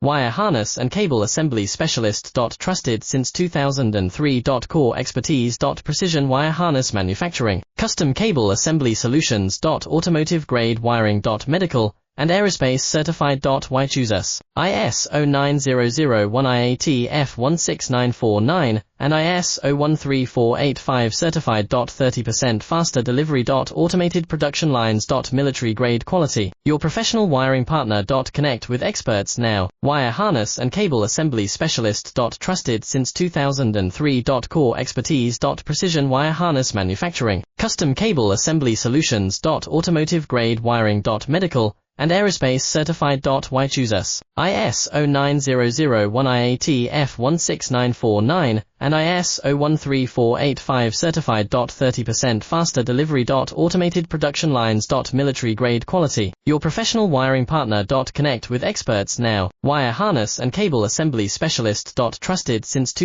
Wire harness and cable assembly specialist. Trusted since 2003. Core expertise. Precision wire harness manufacturing, custom cable assembly solutions. Automotive grade wiring. Medical and aerospace certified. Why choose us? ISO 9001 IAT F16949 and ISO 13485 certified. 30% faster delivery. Automated production lines. Military grade quality. Your professional wiring partner. Connect with experts now. Wire harness and cable assembly specialist. Trusted since 2003. Core expertise. Precision wire harness manufacturing, custom cable assembly solutions. Automotive grade wiring. Medical and aerospace certified. Why choose us? ISO 9001 IAT F16949 and ISO 13485 certified. 30% faster delivery. Automated production lines. Military grade quality. Your professional wiring partner. Connect with experts now. Wire harness and cable assembly specialist. Trusted since